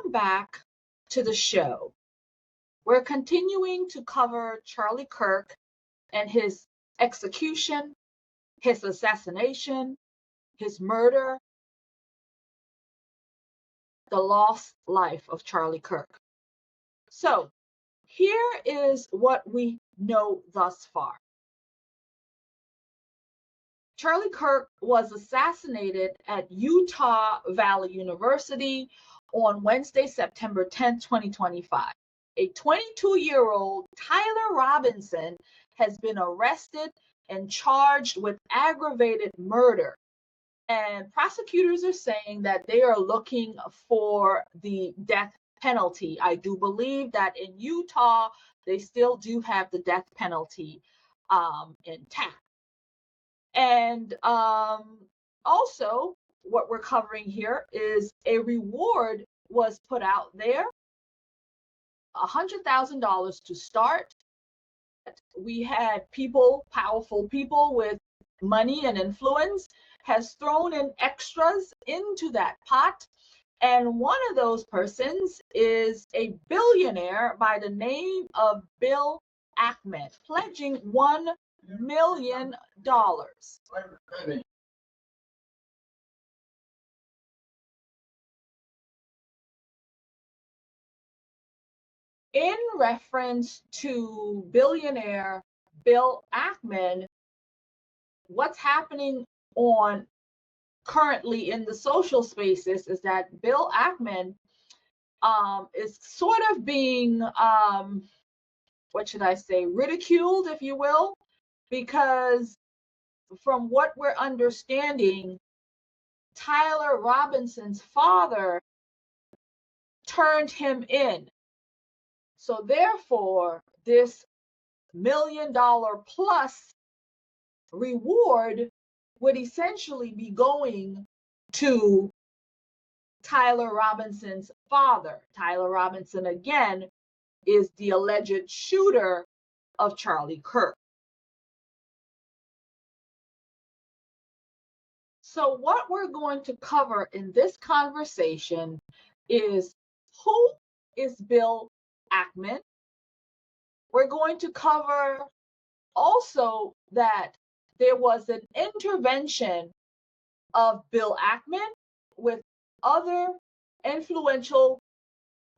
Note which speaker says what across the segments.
Speaker 1: welcome back to the show. We're continuing to cover Charlie Kirk and his execution, his assassination, his murder, the lost life of Charlie Kirk. So here is what we know thus far. Charlie Kirk was assassinated at Utah Valley University on Wednesday, September 10, 2025. A 22-year-old Tyler Robinson has been arrested and charged with aggravated murder. And prosecutors are saying that they are looking for the death penalty. I do believe that in Utah, they still do have the death penalty intact. And also, what we're covering here is a reward was put out there, $100,000 to start. We had people, powerful people with money and influence, has thrown in extras into that pot. And one of those persons is a billionaire by the name of Bill Ackman, pledging $1 million. In reference to billionaire Bill Ackman, what's happening on currently in the social spaces is that Bill Ackman is sort of being, what should I say, ridiculed, if you will, because from what we're understanding, Tyler Robinson's father turned him in. So therefore, this $1 million plus reward would essentially be going to Tyler Robinson's father. Tyler Robinson, again, is the alleged shooter of Charlie Kirk. So what we're going to cover in this conversation is who is Bill Ackman. We're going to cover also that there was an intervention of Bill Ackman with other influential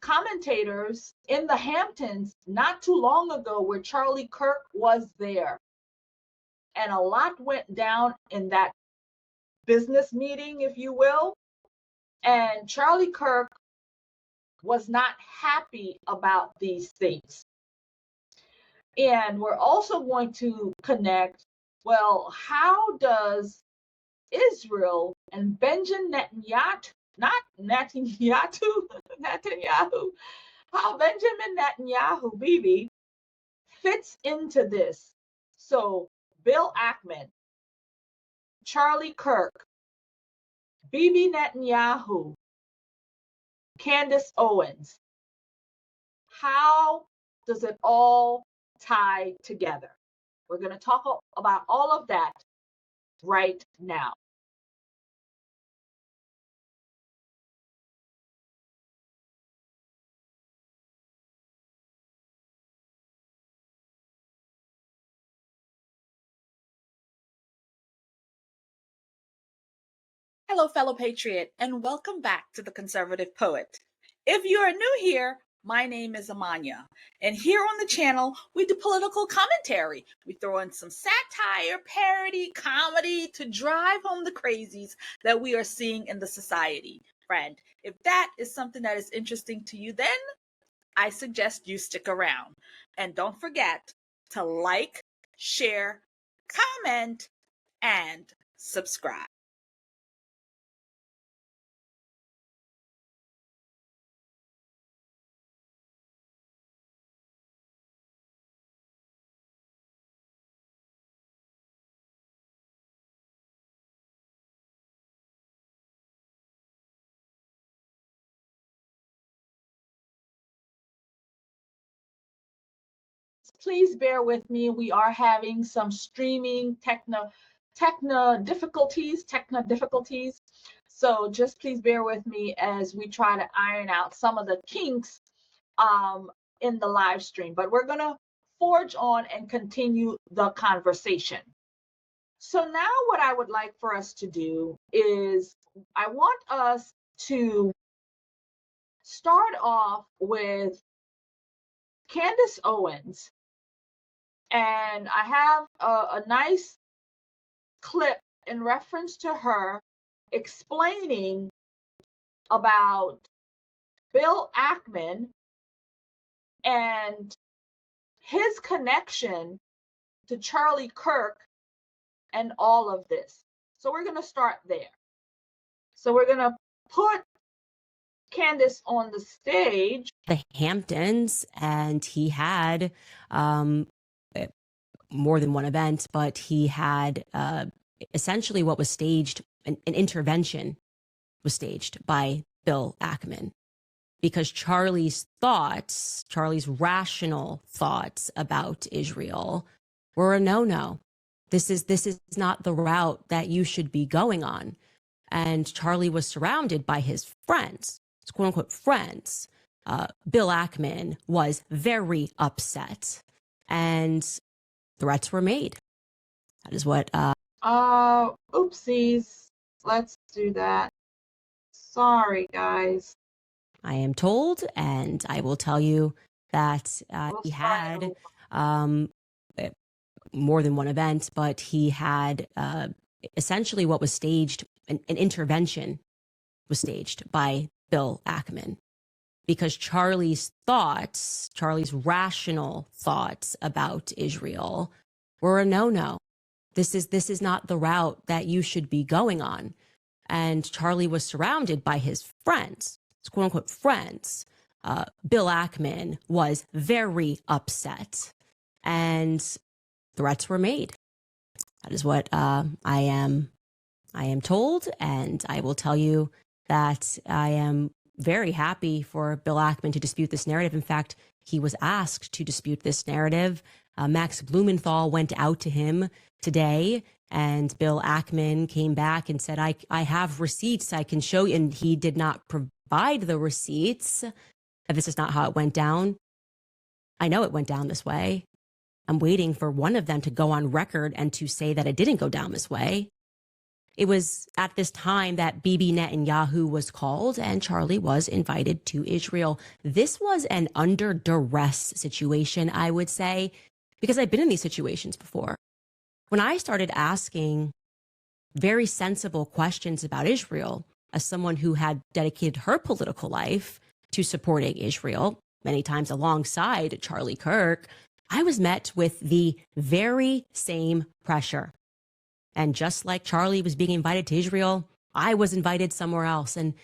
Speaker 1: commentators in the Hamptons not too long ago where Charlie Kirk was there. And a lot went down in that business meeting, if you will. And Charlie Kirk was not happy about these things. And we're also going to connect, well, how does Israel and Benjamin Netanyahu, how Benjamin Netanyahu, Bibi, fits into this. So Bill Ackman, Charlie Kirk, Bibi Netanyahu, Candace Owens. How does it all tie together? We're going to talk about all of that right now. Hello, fellow patriot, and welcome back to The Conservative Poet. If you are new here, my name is Amanya, and here on the channel, we do political commentary. We throw in some satire, parody, comedy to drive home the crazies that we are seeing in the society. Friend, if that is something that is interesting to you, then I suggest you stick around. And don't forget to like, share, comment, and subscribe. Please bear with me. We are having some streaming techno difficulties. So just please bear with me as we try to iron out some of the kinks in the live stream. But we're going to forge on and continue the conversation. So now what I would like for us to do is I want us to start off with Candace Owens. And I have a nice clip in reference to her explaining about Bill Ackman and his connection to Charlie Kirk and all of this. So we're going to start there. So we're going to put Candace on the stage.
Speaker 2: The Hamptons, and he had more than one event, but he had essentially what was staged, an intervention was staged by Bill Ackman, because Charlie's rational thoughts about Israel were a no-no. This is not the route that you should be going on. And Charlie was surrounded by his friends, his quote unquote friends. Bill Ackman was very upset, and threats were made. That is what.
Speaker 1: Oopsies. Let's do that. Sorry, guys.
Speaker 2: I am told, and I will tell you that he had more than one event, but he had essentially what was staged, an intervention was staged by Bill Ackman, because Charlie's rational thoughts about Israel were a no-no. This is not the route that you should be going on. And Charlie was surrounded by his friends, his quote unquote friends. Bill Ackman was very upset, and threats were made. That is what I am told, and I will tell you that I am very happy for Bill Ackman to dispute this narrative. In fact, he was asked to dispute this narrative. Max Blumenthal went out to him today, and Bill Ackman came back and said, I have receipts I can show you. And he did not provide the receipts. This is not how it went down. I know it went down this way. I'm waiting for one of them to go on record and to say that it didn't go down this way. It was at this time that Bibi Netanyahu was called, and Charlie was invited to Israel. This was an under duress situation, I would say, because I've been in these situations before. When I started asking very sensible questions about Israel, as someone who had dedicated her political life to supporting Israel, many times alongside Charlie Kirk, I was met with the very same pressure. And just like Charlie was being invited to Israel, I was invited somewhere else. And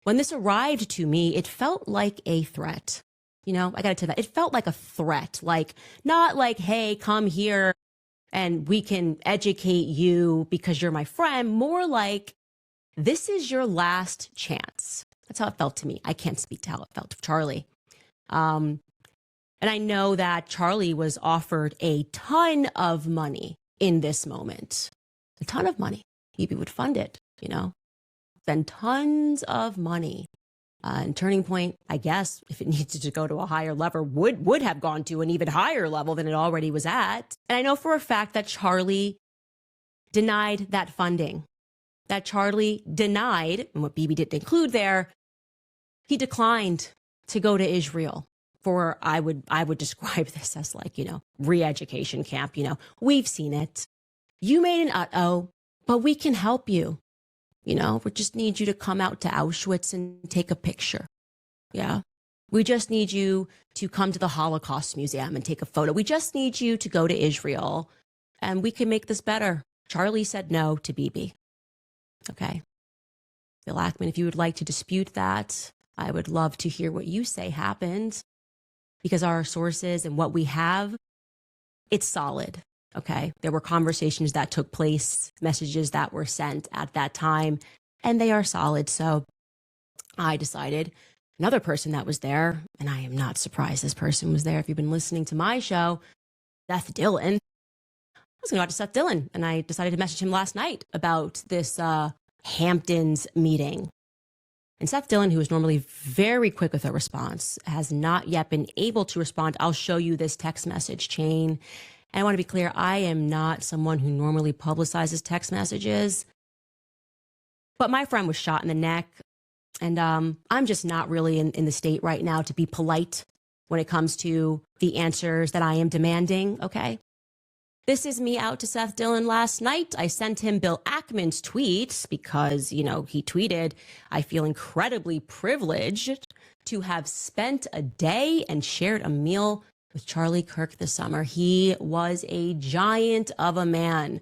Speaker 2: when this arrived to me, it felt like a threat. You know, I got to tell you that. It felt like a threat, like not like, hey, come here and we can educate you because you're my friend. More like, this is your last chance. That's how it felt to me. I can't speak to how it felt to Charlie. And I know that Charlie was offered a ton of money in this moment. A ton of money. He would fund it, you know, spend tons of money. And Turning Point, I guess, if it needed to go to a higher level, would have gone to an even higher level than it already was at. And I know for a fact that Charlie denied that funding. That Charlie denied, and what Bibi didn't include there, he declined to go to Israel for, I would describe this as like, you know, re-education camp. You know, we've seen it. You made an uh-oh, but we can help you. You know, we just need you to come out to Auschwitz and take a picture. Yeah. We just need you to come to the Holocaust Museum and take a photo. We just need you to go to Israel and we can make this better. Charlie said no to Bibi. Okay. Bill Ackman, if you would like to dispute that, I would love to hear what you say happened, because our sources and what we have, it's solid. Okay. There were conversations that took place, messages that were sent at that time, and they are solid. So I decided another person that was there, and I am not surprised this person was there. If you've been listening to my show, Seth Dillon, I was going to go out to Seth Dillon, and I decided to message him last night about this Hamptons meeting. And Seth Dillon, who is normally very quick with a response, has not yet been able to respond. I'll show you this text message chain. And I want to be clear, I am not someone who normally publicizes text messages. But my friend was shot in the neck. And I'm just not really in the state right now to be polite when it comes to the answers that I am demanding, okay? This is me out to Seth Dillon last night. I sent him Bill Ackman's tweets because, he tweeted, I feel incredibly privileged to have spent a day and shared a meal with Charlie Kirk this summer. He was a giant of a man.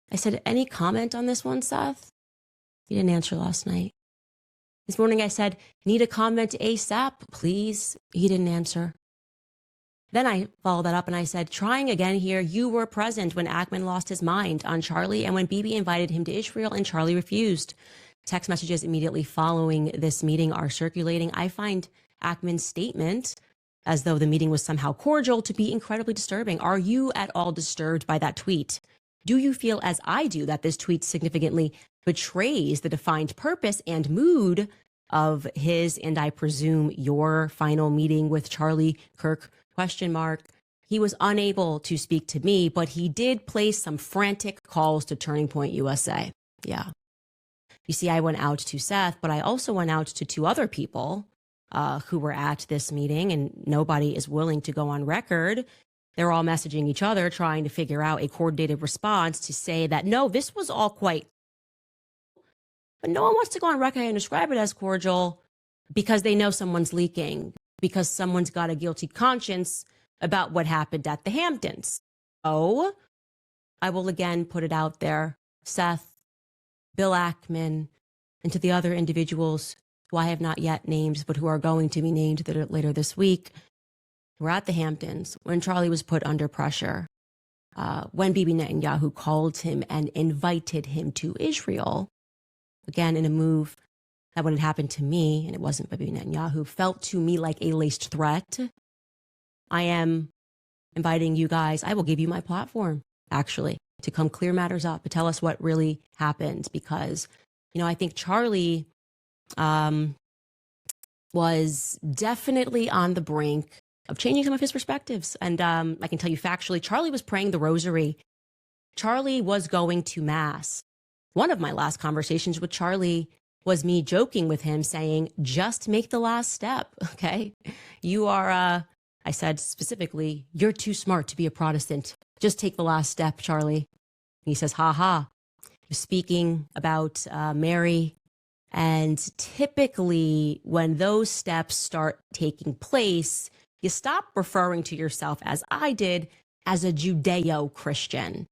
Speaker 2: I said, any comment on this one, Seth? He didn't answer last night. This morning I said, need a comment ASAP, please. He didn't answer. Then I followed that up and I said, trying again here, you were present when Ackman lost his mind on Charlie and when Bibi invited him to Israel and Charlie refused. Text messages immediately following this meeting are circulating. I find Ackman's statement, as though the meeting was somehow cordial, to be incredibly disturbing. Are you at all disturbed by that tweet? Do you feel, as I do, that this tweet significantly betrays the defined purpose and mood of his, and I presume your, final meeting with Charlie Kirk? ? He was unable to speak to me, but he did place some frantic calls to Turning Point USA. Yeah. You see, I went out to Seth, but I also went out to two other people who were at this meeting, and nobody is willing to go on record. They're all messaging each other, trying to figure out a coordinated response to say that, no, this was all quite, but no one wants to go on record and describe it as cordial because they know someone's leaking, because someone's got a guilty conscience about what happened at the Hamptons. Oh, I will again put it out there. Seth, Bill Ackman, and to the other individuals who I have not yet named, but who are going to be named later this week, were at the Hamptons when Charlie was put under pressure, when Bibi Netanyahu called him and invited him to Israel, again in a move that when it happened to me, and it wasn't Bibi Netanyahu, felt to me like a laced threat. I am inviting you guys, I will give you my platform, actually, to come clear matters up, to tell us what really happened. Because, I think Charlie was definitely on the brink of changing some of his perspectives. And I can tell you factually, Charlie was praying the rosary. Charlie was going to mass. One of my last conversations with Charlie was me joking with him saying, just make the last step, okay? You are, I said specifically, you're too smart to be a Protestant. Just take the last step, Charlie. He says, ha ha. He was speaking about Mary. And typically when those steps start taking place, you stop referring to yourself, as I did, as a Judeo-Christian.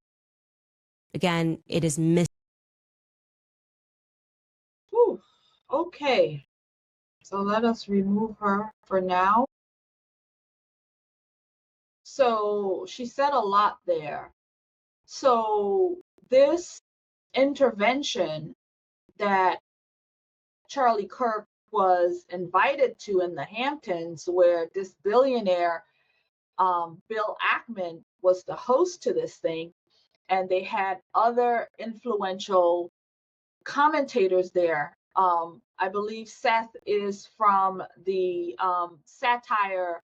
Speaker 2: Again, it is
Speaker 1: Okay, so let us remove her for now. So she said a lot there. So this intervention that Charlie Kirk was invited to in the Hamptons, where this billionaire, Bill Ackman, was the host to this thing, and they had other influential commentators there. I believe Seth is from the satire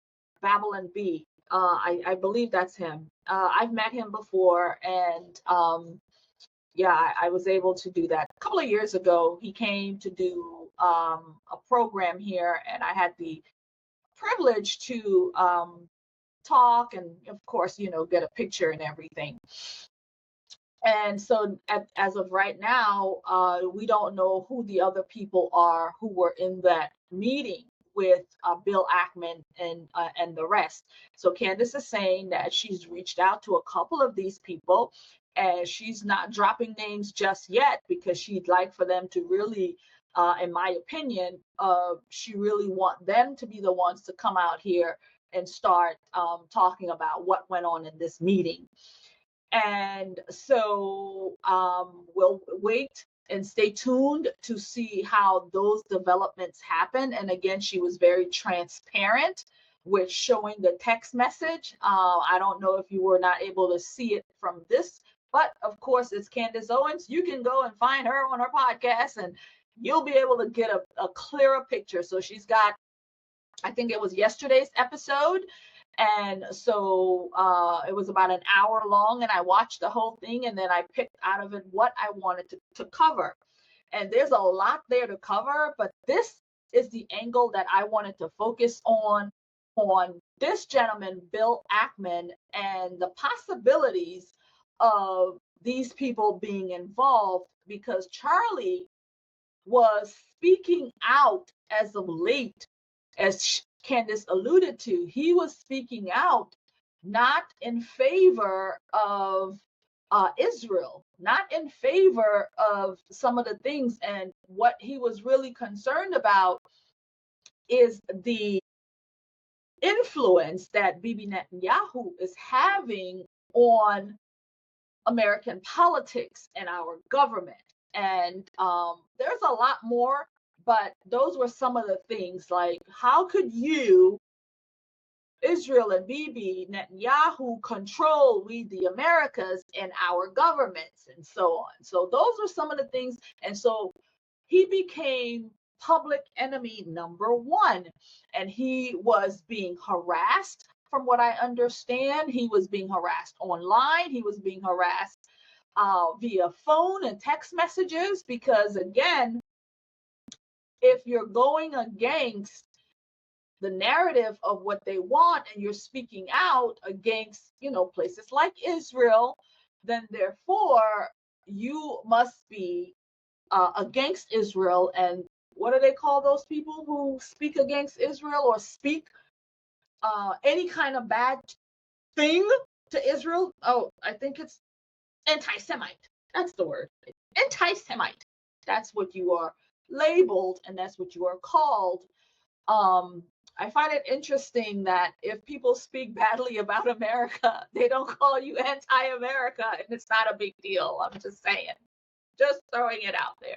Speaker 1: Babylon Bee. I believe that's him. I've met him before, and I was able to do that. A couple of years ago, he came to do a program here, and I had the privilege to talk and, of course, get a picture and everything. And so as of right now, we don't know who the other people are who were in that meeting with Bill Ackman and the rest. So Candace is saying that she's reached out to a couple of these people, and she's not dropping names just yet because she'd like for them to really, in my opinion, she really want them to be the ones to come out here and start talking about what went on in this meeting. And so we'll wait and stay tuned to see how those developments happen. And again, she was very transparent with showing the text message. I don't know if you were not able to see it from this But of course, it's Candace Owens. You can go and find her on her podcast and you'll be able to get a clearer picture. So she's got, I think it was yesterday's episode. And so it was about an hour long, and I watched the whole thing, and then I picked out of it what I wanted to cover. And there's a lot there to cover, but this is the angle that I wanted to focus on this gentleman, Bill Ackman, and the possibilities of these people being involved, because Charlie was speaking out as of late, as Candace alluded to. He was speaking out not in favor of Israel, not in favor of some of the things. And what he was really concerned about is the influence that Bibi Netanyahu is having on American politics and our government. And there's a lot more, but those were some of the things, like how could you, Israel and Bibi Netanyahu, control we the Americas and our governments and so on. So those were some of the things. And so he became public enemy number one. And he was being harassed, from what I understand. He was being harassed online. He was being harassed via phone and text messages, because again, if you're going against the narrative of what they want and you're speaking out against, places like Israel, then therefore you must be against Israel. And what do they call those people who speak against Israel or speak any kind of bad thing to Israel? Oh, I think it's anti-Semite. That's the word. Anti-Semite. That's what you are labeled, and that's what you are called. I find it interesting that if people speak badly about America, they don't call you anti-America, and it's not a big deal. I'm just saying, just throwing it out there.